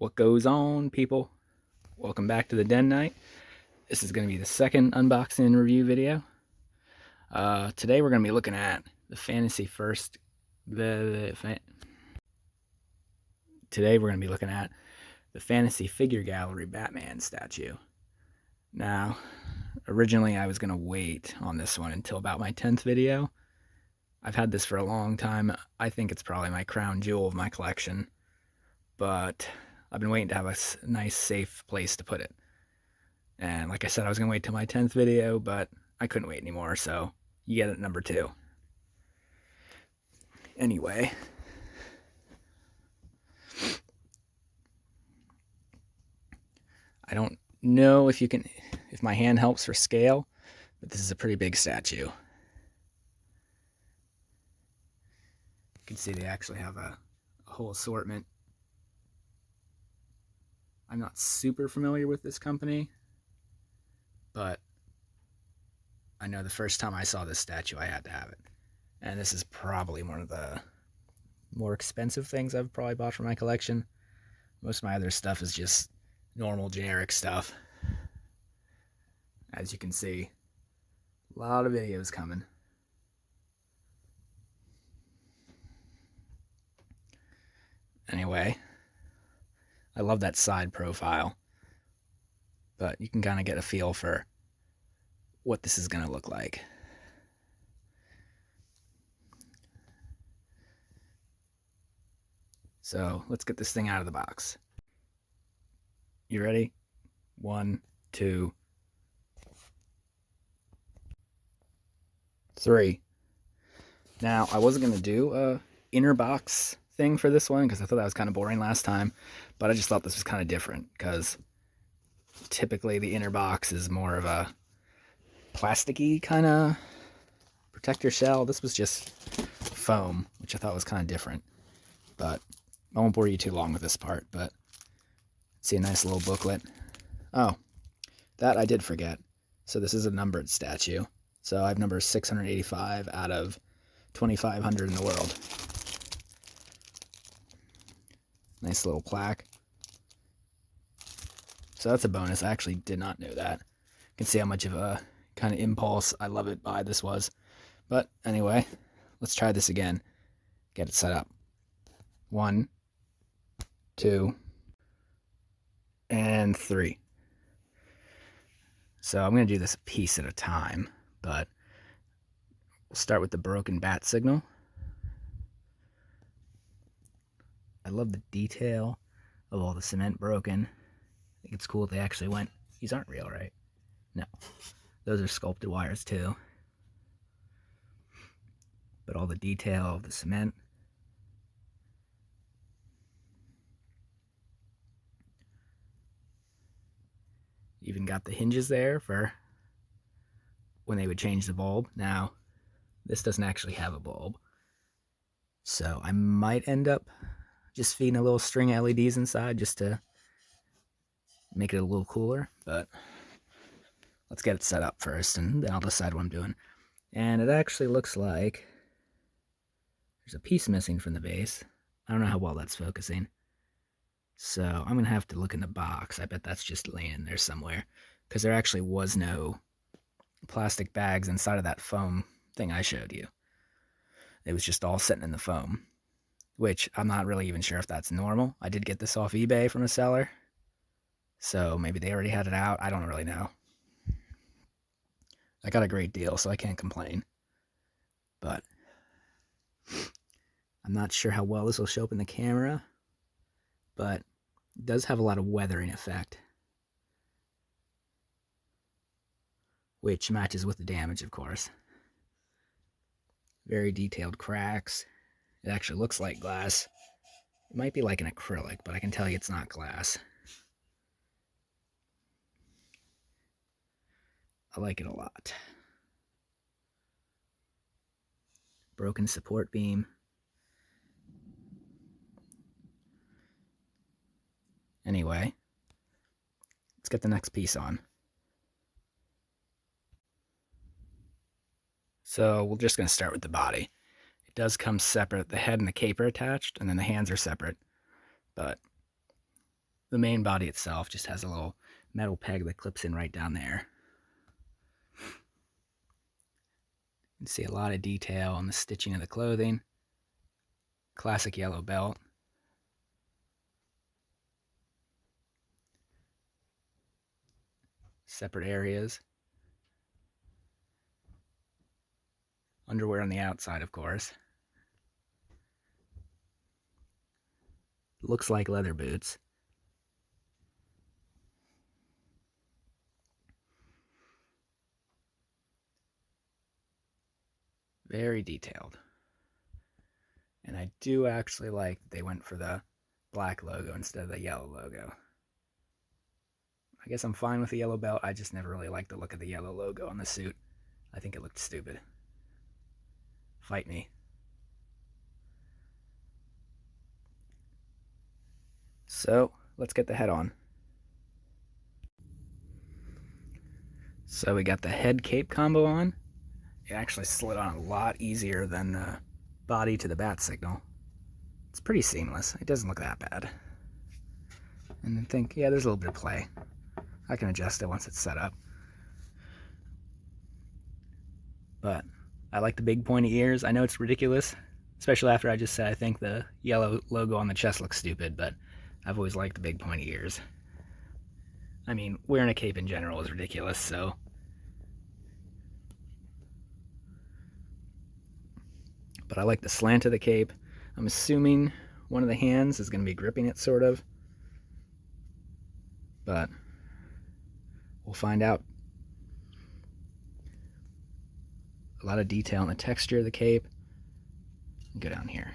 What goes on, people? Welcome back to the Den Night. This is going to be the second unboxing and review video. Today we're going to be looking at the Fantasy First. Today we're going to be looking at the Fantasy Figure Gallery Batman statue. Now, originally I was going to wait on this one until about my 10th video. I've had this for a long time. I think it's probably my crown jewel of my collection, but I've been waiting to have a nice, safe place to put it. And like I said, I was going to wait till my 10th video, but I couldn't wait anymore, so you get it at number 2. Anyway, I don't know if my hand helps for scale, but this is a pretty big statue. You can see they actually have a whole assortment. I'm not super familiar with this company, but I know the first time I saw this statue, I had to have it. And this is probably one of the more expensive things I've probably bought for my collection. Most of my other stuff is just normal, generic stuff. As you can see, a lot of videos coming. Anyway, I love that side profile, but you can kind of get a feel for what this is going to look like. So let's get this thing out of the box. You ready? 1, 2, 3. Now, I wasn't going to do a inner box thing for this one because I thought that was kind of boring last time, but I just thought this was kind of different because typically the inner box is more of a plasticky kind of protector shell. This was just foam, which I thought was kind of different, but I won't bore you too long with this part. But see a nice little booklet. Oh, that I did forget. So this is a numbered statue. So I have number 685 out of 2,500 in the world. Nice little plaque. So that's a bonus. I actually did not know that. You can see how much of a kind of impulse I love it buy this was. But anyway, let's try this again. Get it set up. 1, 2, and 3. So I'm going to do this a piece at a time, but we'll start with the broken bat signal. I love the detail of all the cement broken. I think it's cool they actually went, these aren't real, right? No, those are sculpted wires too. But all the detail of the cement. Even got the hinges there for when they would change the bulb. Now, this doesn't actually have a bulb, so I might end up just feeding a little string LEDs inside just to make it a little cooler, but let's get it set up first and then I'll decide what I'm doing. And it actually looks like there's a piece missing from the base. I don't know how well that's focusing, so I'm gonna have to look in the box. I bet that's just laying there somewhere, because there actually was no plastic bags inside of that foam thing I showed you. It was just all sitting in the foam, which I'm not really even sure if that's normal. I did get this off eBay from a seller, so maybe they already had it out. I don't really know. I got a great deal, so I can't complain. But I'm not sure how well this will show up in the camera, but it does have a lot of weathering effect, which matches with the damage, of course. Very detailed cracks. It actually looks like glass. It might be like an acrylic, but I can tell you it's not glass. I like it a lot. Broken support beam. Anyway, let's get the next piece on. So we're just going to start with the body. It does come separate. The head and the cape are attached, and then the hands are separate. But the main body itself just has a little metal peg that clips in right down there. You can see a lot of detail on the stitching of the clothing. Classic yellow belt. Separate areas. Underwear on the outside, of course. Looks like leather boots. Very detailed. And I do actually like that they went for the black logo instead of the yellow logo. I guess I'm fine with the yellow belt. I just never really liked the look of the yellow logo on the suit. I think it looked stupid. Fight me. So, let's get the head on. So we got the head cape combo on. It actually slid on a lot easier than the body to the bat signal. It's pretty seamless. It doesn't look that bad. And I think, yeah, there's a little bit of play. I can adjust it once it's set up. But I like the big pointy ears. I know it's ridiculous, especially after I just said I think the yellow logo on the chest looks stupid, but I've always liked the big pointy ears. I mean, wearing a cape in general is ridiculous, so. But I like the slant of the cape. I'm assuming one of the hands is going to be gripping it, sort of. But we'll find out. A lot of detail in the texture of the cape. Go down here.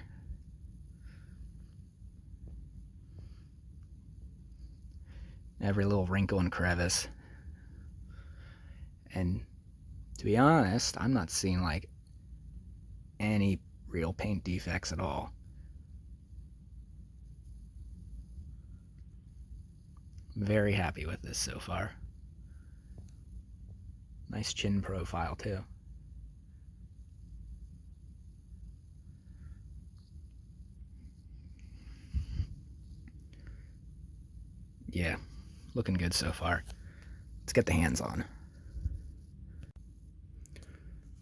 Every little wrinkle and crevice. And to be honest, I'm not seeing like any real paint defects at all. Very happy with this so far. Nice chin profile too. Yeah, looking good so far. Let's get the hands on.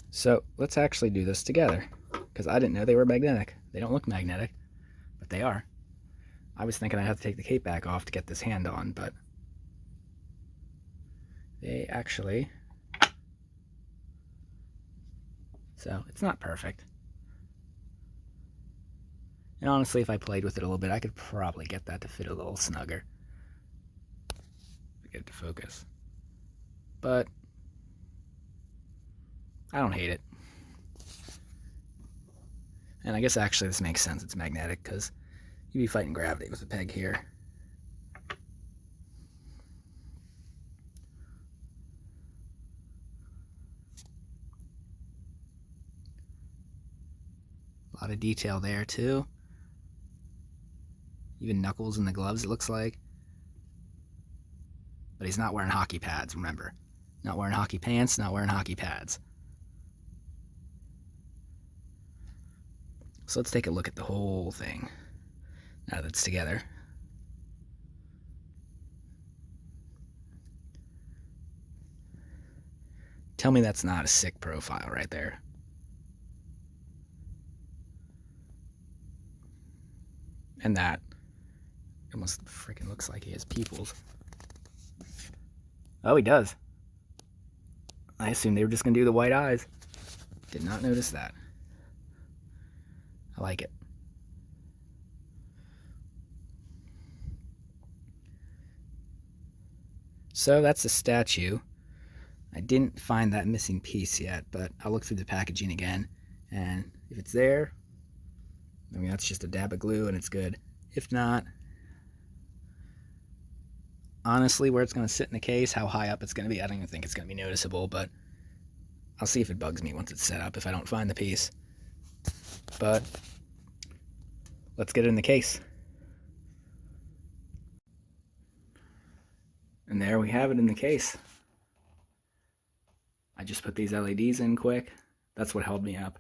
So let's actually do this together, because I didn't know they were magnetic. They don't look magnetic, but they are. I was thinking I'd have to take the cape back off to get this hand on, but they actually... So it's not perfect. And honestly, if I played with it a little bit, I could probably get that to fit a little snugger. Get it to focus. But I don't hate it. And I guess actually this makes sense. It's magnetic because you'd be fighting gravity with a peg here. A lot of detail there too. Even knuckles in the gloves, it looks like. But he's not wearing hockey pads, remember. Not wearing hockey pants, not wearing hockey pads. So let's take a look at the whole thing now that it's together. Tell me that's not a sick profile right there. And that almost freaking looks like he has pupils. Oh, he does. I assumed they were just going to do the white eyes. Did not notice that. I like it. So that's the statue. I didn't find that missing piece yet, but I'll look through the packaging again. And if it's there, I mean, that's just a dab of glue and it's good. If not, honestly, where it's going to sit in the case, how high up it's going to be, I don't even think it's going to be noticeable, but I'll see if it bugs me once it's set up if I don't find the piece. But let's get it in the case. And there we have it in the case. I just put these LEDs in quick. That's what held me up.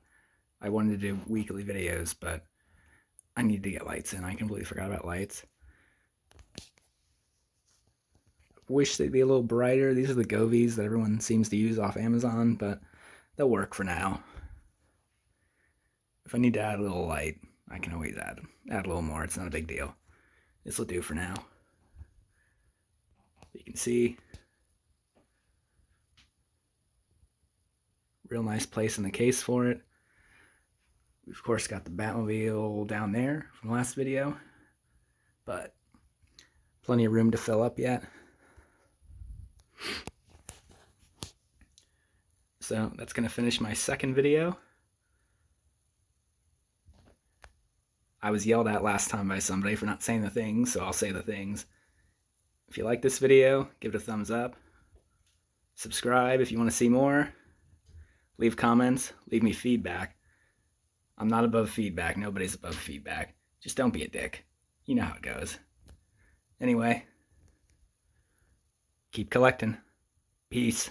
I wanted to do weekly videos, but I needed to get lights in. I completely forgot about lights. wish they'd be a little brighter. These are the Govies that everyone seems to use off Amazon, but they'll work for now. If I need to add a little light, I can always add a little more. It's not a big deal. This will do for now. You can see, real nice place in the case for it. We've of course got the Batmobile down there from the last video, but plenty of room to fill up yet. So that's going to finish my second video. I was yelled at last time by somebody for not saying the things, so I'll say the things. If you like this video, give it a thumbs up. Subscribe if you want to see more. Leave comments, leave me feedback. I'm not above feedback. Nobody's above feedback. Just don't be a dick. You know how it goes. Anyway, keep collecting. Peace.